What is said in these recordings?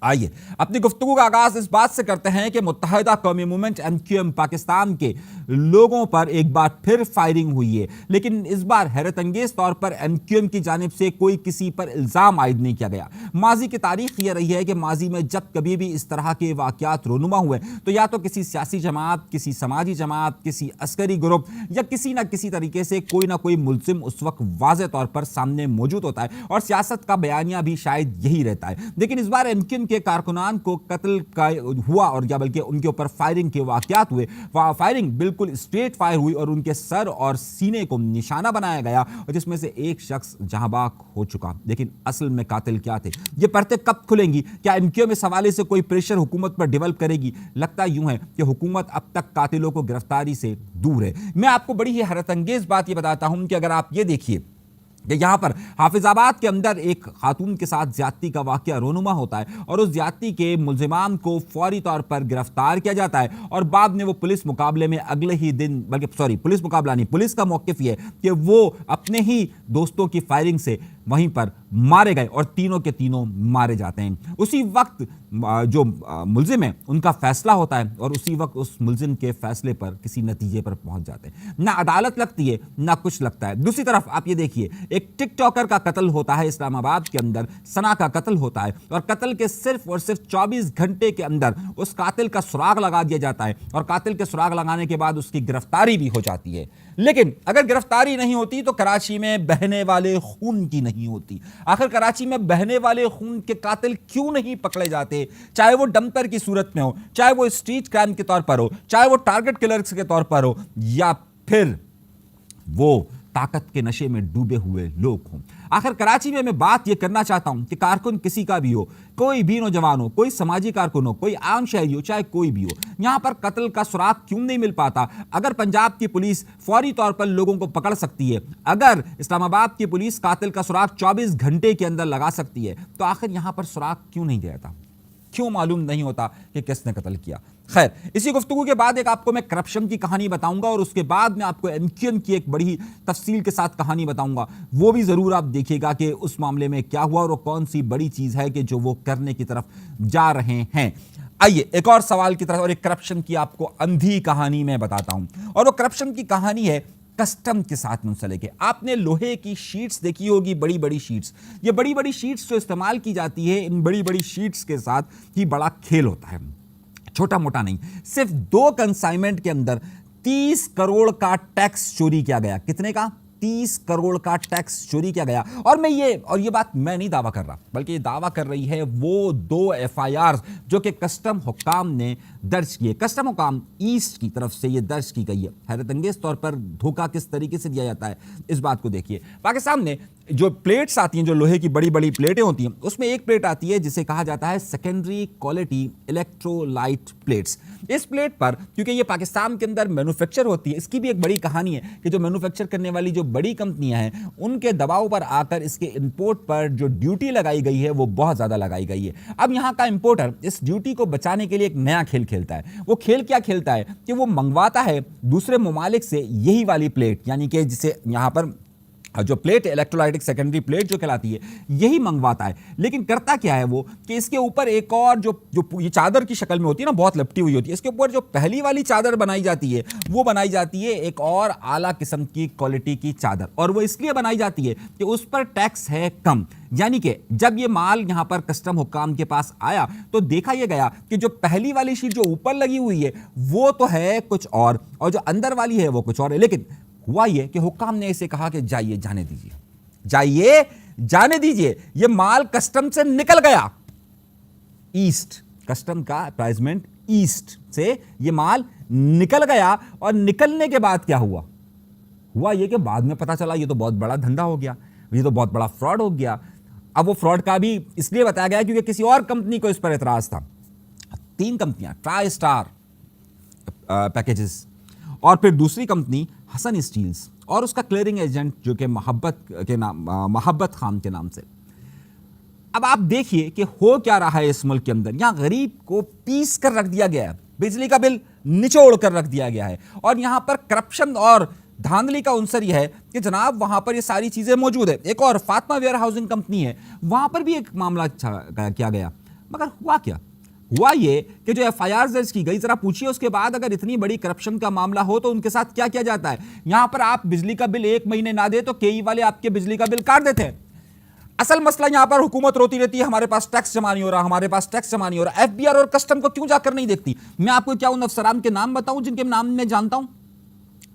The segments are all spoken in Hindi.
आइए अपनी गुफ्तगू का आगाज इस बात से करते हैं कि मुत्तहिदा कौमी मूवमेंट एमक्यूएम पाकिस्तान के लोगों पर एक बार फिर फायरिंग हुई है, लेकिन इस बार हैरत अंगेज तौर पर एमक्यूएम की जानिब से कोई किसी पर इल्जाम आयद नहीं किया गया। माजी की तारीख यह रही है कि माजी में जब कभी भी इस तरह के वाकयात रोनुमा हुए तो या तो किसी सियासी जमात, किसी समाजी जमात, किसी अस्करी ग्रुप या किसी ना किसी तरीके से कोई ना कोई मुल्जिम उस वक्त वाज़ेह तौर पर सामने मौजूद होता है और सियासत का बयानिया भी शायद यही रहता है। लेकिन इस बार एमक्यूएम के कारकुनान को कत्ल का हुआ और या बल्कि उनके ऊपर फायरिंग के वाकयात हुए। फायरिंग बिल्कुल स्ट्रेट फायर हुई और उनके सर और सीने को निशाना बनाया गया और जिसमें से एक शख्स जहां बाक हो चुका। लेकिन असल में कातिल क्या थे, ये परतें कब खुलेंगी? क्या एमक्यूएम इस हवाले से कोई प्रेशर हुकूमत पर डेवलप करेगी? लगता यूं है कि हुकूमत अब तक कातिलों को गिरफ्तारी से दूर है। मैं आपको बड़ी ही हैरत अंगेज बात ये बताता हूं कि अगर आप ये देखिए कि यहाँ पर हाफिजाबाद के अंदर एक खातून के साथ ज्यादती का वाकया रोनुमा होता है और उस ज्यादती के मुल्जिमान को फौरी तौर पर गिरफ्तार किया जाता है और बाद में वो पुलिस मुकाबले में अगले ही दिन, बल्कि सॉरी पुलिस मुकाबला नहीं, पुलिस का मौक़िफ़ ये है कि वो अपने ही दोस्तों की फायरिंग से वहीं पर मारे गए और तीनों के तीनों मारे जाते हैं। उसी वक्त जो मुल्जिम है उनका फैसला होता है और उसी वक्त उस मुल्जिम के फैसले पर किसी नतीजे पर पहुंच जाते हैं। ना अदालत लगती है ना कुछ लगता है। दूसरी तरफ आप ये देखिए, एक टिकटॉकर का कत्ल होता है इस्लामाबाद के अंदर, सना का कत्ल होता है और कत्ल के सिर्फ और सिर्फ 24 घंटे के अंदर उस कातिल का सुराग लगा दिया जाता है और कातिल के सुराग लगाने के बाद उसकी गिरफ्तारी भी हो जाती है। लेकिन अगर गिरफ्तारी नहीं होती तो कराची में बहने वाले खून की नहीं होती। आखिर कराची में बहने वाले खून के कातिल क्यों नहीं पकड़े जाते? चाहे वो डंपर की सूरत में हो, चाहे वो स्ट्रीट क्राइम के तौर पर हो, चाहे वो टारगेट किलर्स के तौर पर हो या फिर वो ताकत के नशे में डूबे हुए लोग हों। आखिर कराची में मैं बात यह करना चाहता हूं कि कारकुन किसी का भी हो, कोई भी नौजवान हो, कोई समाजी कारकुन हो, कोई आम शहरी हो, चाहे कोई भी हो, यहां पर कत्ल का सुराग क्यों नहीं मिल पाता? अगर पंजाब की पुलिस फौरी तौर पर लोगों को पकड़ सकती है, अगर इस्लामाबाद की पुलिस कातिल का सुराग 24 घंटे के अंदर लगा सकती है, तो आखिर यहां पर सुराग क्यों नहीं गया था? क्यों मालूम नहीं होता कि किसने कत्ल किया? खैर, इसी गुफ्तगू के बाद एक आपको मैं करप्शन की कहानी बताऊंगा और उसके बाद मैं आपको एमक्यूएम की एक बड़ी तफसील के साथ कहानी बताऊंगा। वो भी जरूर आप देखिएगा कि उस मामले में क्या हुआ और वो कौन सी बड़ी चीज है कि जो वो करने की तरफ जा रहे हैं। आइए एक और सवाल की तरफ और एक करप्शन की आपको अंधी कहानी मैं बताता हूं और वो करप्शन की कहानी है कस्टम के साथ मुंसलिक है। आपने लोहे की शीट्स देखी होगी, बड़ी बड़ी शीट्स। ये बड़ी बड़ी शीट्स जो इस्तेमाल की जाती है, इन बड़ी बड़ी शीट्स के साथ ही बड़ा खेल होता है, छोटा मोटा नहीं। सिर्फ 2 कंसाइनमेंट के अंदर 30 करोड़ का टैक्स चोरी किया गया। कितने का? 30 करोड़ का टैक्स चोरी किया गया। और ये बात मैं नहीं दावा कर रहा, बल्कि ये दावा कर रही है वो 2 एफआईआर जो कि कस्टम हुकाम ने दर्ज किए। कस्टम हुकाम ईस्ट की तरफ से ये दर्ज की गई है। हैरत अंगेज तौर पर धोखा किस तरीके से दिया जाता है, इस बात को देखिए। पाकिस्तान में जो प्लेट्स आती हैं, जो लोहे की बड़ी बड़ी प्लेटें होती हैं, उसमें एक प्लेट आती है जिसे कहा जाता है सेकेंडरी क्वालिटी इलेक्ट्रोलाइट प्लेट्स। इस प्लेट पर, क्योंकि ये पाकिस्तान के अंदर मैन्युफैक्चर होती है, इसकी भी एक बड़ी कहानी है कि जो मैन्युफैक्चर करने वाली जो बड़ी कंपनियां हैं उनके दबाव पर आकर इसके इंपोर्ट पर जो ड्यूटी लगाई गई है वो बहुत ज्यादा लगाई गई है। अब यहां का इंपोर्टर इस ड्यूटी को बचाने के लिए एक नया खेल खेलता है। वो खेल क्या खेलता है कि वो मंगवाता है दूसरे ममालिक से यही वाली प्लेट, यानी कि जिसे यहां पर जो प्लेट इलेक्ट्रोलाइटिक सेकेंडरी प्लेट जो कहलाती है, यही मंगवाता है। लेकिन करता क्या है वो कि इसके ऊपर एक और जो ये चादर की शक्ल में होती है ना, बहुत लपटी हुई होती है, इसके ऊपर जो पहली वाली चादर बनाई जाती है वो बनाई जाती है एक और आला किस्म की क्वालिटी की चादर। और वो इसलिए बनाई जाती है कि उस पर टैक्स है कम। यानी कि जब ये माल यहां पर कस्टम हुकाम के पास आया तो देखा यह गया कि जो पहली वाली शीट जो ऊपर लगी हुई है वो तो है कुछ और जो अंदर वाली है वो कुछ और है। लेकिन हुआ यह कि हुक्काम ने इसे कहा कि जाइए जाने दीजिए, जाइए जाने दीजिए, यह माल कस्टम से निकल गया। ईस्ट, कस्टम का प्राइजमेंट ईस्ट से यह माल निकल गया। और निकलने के बाद क्या हुआ? हुआ यह कि बाद में पता चला ये तो बहुत बड़ा धंधा हो गया, ये तो बहुत बड़ा फ्रॉड हो गया। अब वो फ्रॉड का भी इसलिए बताया गया क्योंकि किसी और कंपनी को इस पर एतराज था। 3 कंपनियां, ट्राई स्टार पैकेजेस और फिर दूसरी कंपनी हसन स्टील्स और उसका क्लियरिंग एजेंट जो कि मोहब्बत खान के नाम से। अब आप देखिए कि हो क्या रहा है इस मुल्क के अंदर। यहां गरीब को पीस कर रख दिया गया है, बिजली का बिल निचोड़ कर रख दिया गया है और यहां पर करप्शन और धांधली का उनसर यह है कि जनाब वहां पर ये सारी चीजें मौजूद है। एक और फातिमा वेयर हाउसिंग कंपनी है, वहां पर भी एक मामला किया गया। मगर हुआ क्या? हुआ ये कि जो एफआईआर दर्ज की गई, जरा पूछिए उसके बाद अगर इतनी बड़ी करप्शन का मामला हो तो उनके साथ क्या किया जाता है। यहां पर आप बिजली का बिल 1 महीने ना दे तो केई वाले आपके बिजली का बिल काट देते हैं। असल मसला यहां पर हुकूमत रोती रहती है हमारे पास टैक्स जमा नहीं हो रहा, हमारे पास टैक्स जमा नहीं हो रहा। एफबीआर और कस्टम को क्यों जाकर नहीं देखती? मैं आपको क्या उन अफसरान के नाम बताऊं जिनके नाम मैं जानता हूं?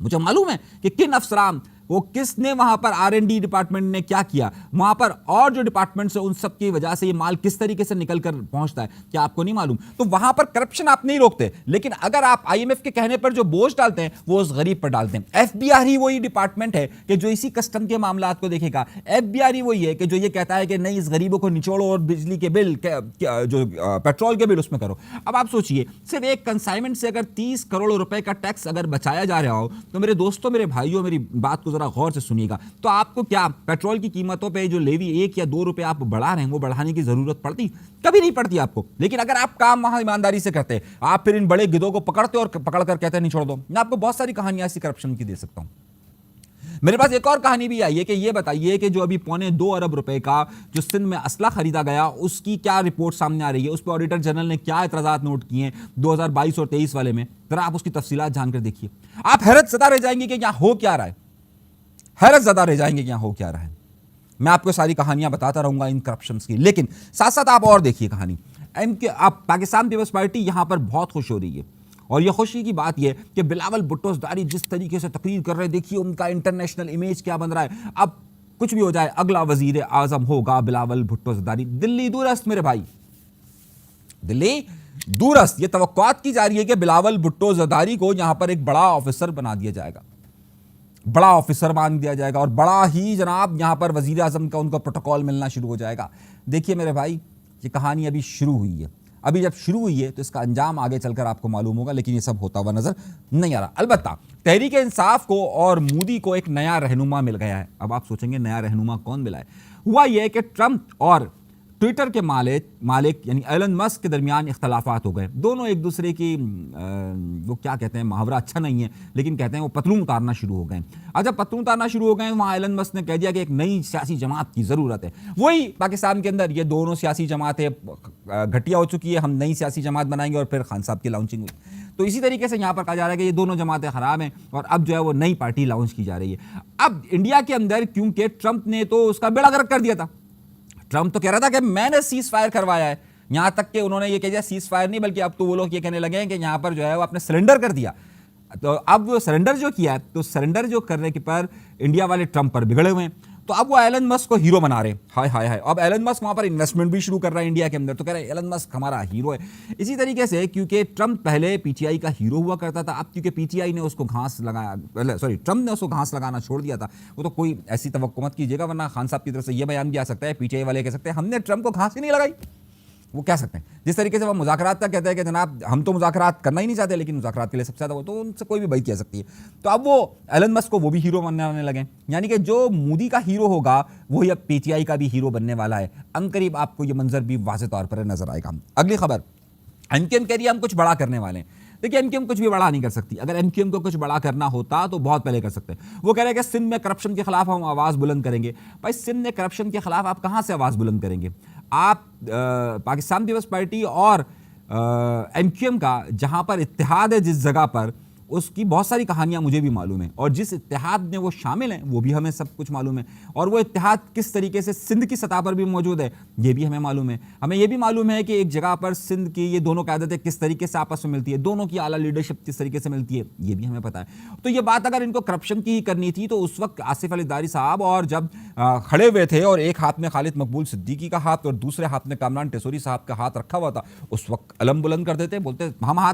मुझे मालूम है कि किन अफसरान, वो किसने वहां पर आर&डी डिपार्टमेंट ने क्या किया, वहां पर और जो डिपार्टमेंट्स है उन सब की वजह से ये माल किस तरीके से निकल कर पहुंचता है, क्या आपको नहीं मालूम? तो वहां पर करप्शन आप नहीं रोकते, लेकिन अगर आप आईएमएफ के कहने पर जो बोझ डालते हैं वो उस गरीब पर डालते हैं। एफबीआर ही वही डिपार्टमेंट है कि जो इसी कस्टम के मामलात को देखेगा। एफबीआर ही वही है कि जो ये कहता है कि नहीं, इस गरीबों को निचोड़ो और बिजली के बिल जो पेट्रोल के बिल उसमें करो। अब आप सोचिए, सिर्फ एक कंसाइनमेंट से अगर 30 करोड़ रुपए का टैक्स अगर बचाया जा रहा हो तो मेरे दोस्तों, मेरे भाइयों, मेरी बात को गौर से सुनिएगा, तो आपको क्या पेट्रोल की कीमतों पे जो लेवी 1 या 2 रुपए आप बढ़ा रहे हैं वो बढ़ाने की जरूरत पड़ती? कभी नहीं पड़ती आपको। लेकिन अगर आप काम वहां ईमानदारी से करते, आप फिर इन बड़े गिद्धों को पकड़ते और पकड़कर कहते हैं नहीं छोड़ दो। मैं आपको बहुत सारी कहानियां ऐसी करप्शन की दे सकता हूं। मेरे पास एक और कहानी भी आई है कि ये बताइए कि जो अभी 2.25 अरब रुपए का जो सिंध में असला खरीदा गया उसकी क्या रिपोर्ट सामने आ रही है, उस पर ऑडिटर जनरल ने क्या एतराजात नोट किए हैं 2022 और 23 वाले में। जरा आप उसकी तफसीलात जानकर देखिए, आप हैरत ज़दा रह जाएंगे कि यहां हो क्या रहा है। हैरत ज़दा रह जाएंगे कि यहां हो क्या रहा है। मैं आपको सारी कहानियां बताता रहूंगा इन करप्शंस की, लेकिन साथ साथ आप और देखिए कहानी। आप पाकिस्तान पीपल्स पार्टी यहां पर बहुत खुश हो रही है, और यह खुशी की बात यह कि बिलावल भुट्टो ज़रदारी जिस तरीके से तकरीर कर रहे हैं, देखिए उनका इंटरनेशनल इमेज क्या बन रहा है। अब कुछ भी हो जाए, अगला वजीर आजम होगा बिलावल भुट्टो ज़रदारी। दिल्ली दूरस्थ मेरे भाई, दिल्ली दूरस्थ। यह तवक्कुआत की जा रही है कि बिलावल भुट्टो ज़रदारी को यहां पर एक बड़ा ऑफिसर बना दिया जाएगा, बड़ा ऑफिसर मान दिया जाएगा, और बड़ा ही जनाब यहां पर वजीर आजम का उनको प्रोटोकॉल मिलना शुरू हो जाएगा। देखिए मेरे भाई, ये कहानी अभी शुरू हुई है। अभी जब शुरू हुई है तो इसका अंजाम आगे चलकर आपको मालूम होगा, लेकिन ये सब होता हुआ नजर नहीं आ रहा। अलबत्ता तहरीक इंसाफ को और मोदी को एक नया रहनुमा मिल गया है। अब आप सोचेंगे नया रहनुमा कौन मिला है? हुआ यह कि ट्रंप और ट्विटर के मालिक यानी एलन मस्क के दरमियान इख्तलाफात हो गए। दोनों एक दूसरे की वो क्या कहते हैं, मुहावरा अच्छा नहीं है, लेकिन कहते हैं वो पतलून उतारना शुरू हो गए। अब जब पतलून उतारना शुरू हो गए, वहाँ एलन मस्क ने कह दिया कि एक नई सियासी जमात की ज़रूरत है। वही पाकिस्तान के अंदर ये दोनों सियासी जमातें घटिया हो चुकी है, हम नई सियासी जमात बनाएंगे, और फिर खान साहब की लॉन्चिंग हुई। तो इसी तरीके से यहाँ पर कहा जा रहा है कि ये दोनों जमातें खराब हैं, और अब जो है वो नई पार्टी लॉन्च की जा रही है। अब इंडिया के अंदर क्योंकि ट्रंप ने तो उसका बेड़ा गर्क कर दिया था, ट्रंप तो कह रहा था कि मैंने सीज फायर करवाया है, यहां तक कि उन्होंने ये कह दिया सीज फायर नहीं, बल्कि अब तो वो लोग ये कहने लगे हैं कि यहां पर जो है वो आपने सरेंडर कर दिया। तो अब वो सरेंडर जो किया है, तो सरेंडर जो करने के पर इंडिया वाले ट्रंप पर बिगड़े हुए हैं, तो अब वो एलन मस्क को हीरो बना रहे हैं। हाय हाय हाय। अब एलन मस्क वहां पर इन्वेस्टमेंट भी शुरू कर रहा है इंडिया के अंदर, तो कह रहे हैं एलन मस्क हमारा हीरो है। इसी तरीके से क्योंकि ट्रंप पहले पीटीआई का हीरो हुआ करता था, अब क्योंकि पीटीआई ने उसको घास लगाया, ट्रंप ने उसको घास लगाना छोड़ दिया था, वो तो कोई ऐसी तवक्को मत कीजिएगा, वरना खान साहब की तरफ से यह बयान भी आ सकता है, पीटीआई वाले कह सकते हैं हमने ट्रंप को घास ही नहीं लगाई। वो कह सकते हैं जिस तरीके से वो मुज़ाकरात का कहते हैं कि जनाब हम तो मुज़ाकरात करना ही नहीं चाहते, लेकिन मुज़ाकरात के लिए सबसे ज़्यादा वो, तो उनसे कोई भी बात कह सकती है। तो अब वो एलन मस्क को वो भी हीरो बनने लगे, यानी कि जो मोदी का हीरो होगा वही अब पीटीआई का भी हीरो बनने वाला है। अनकरीब आपको ये मंजर भी वाज़ेह तौर पर नजर आएगा। अगली खबर, एमक्यूएम कह रही है हम कुछ बड़ा करने वाले हैं। देखिए एमक्यूएम कुछ भी बड़ा नहीं कर सकती। अगर एमक्यूएम को कुछ बड़ा करना होता तो बहुत पहले कर सकते। वो कह रहे हैं कि सिंध में करप्शन के खिलाफ हम आवाज़ बुलंद करेंगे। भाई सिंध में करप्शन के खिलाफ आप कहाँ से आवाज़ बुलंद करेंगे? आप पाकिस्तान पीपल्स पार्टी और एमक्यूएम का जहाँ पर इत्तेहाद है जिस जगह पर, उसकी बहुत सारी कहानियां मुझे भी मालूम है, और जिस इत्तेहाद में वो शामिल हैं वो भी हमें सब कुछ मालूम है, और वो इत्तेहाद किस तरीके से सिंध की सतह पर भी मौजूद है ये भी हमें मालूम है। हमें ये भी मालूम है कि एक जगह पर सिंध की ये दोनों क़यादतें किस तरीके से आपस में मिलती है, दोनों की आला लीडरशिप किस तरीके से मिलती है ये भी हमें पता है। तो ये बात अगर इनको करप्शन की ही करनी थी तो उस वक्त आसिफ अली ज़रदारी साहब और जब खड़े हुए थे और एक हाथ में खालिद मकबूल सिद्दीकी का हाथ और दूसरे हाथ में कामरान टेसोरी साहब का हाथ रखा हुआ था, उस वक्त अलम बुलंद कर देते, बोलते हम हाथ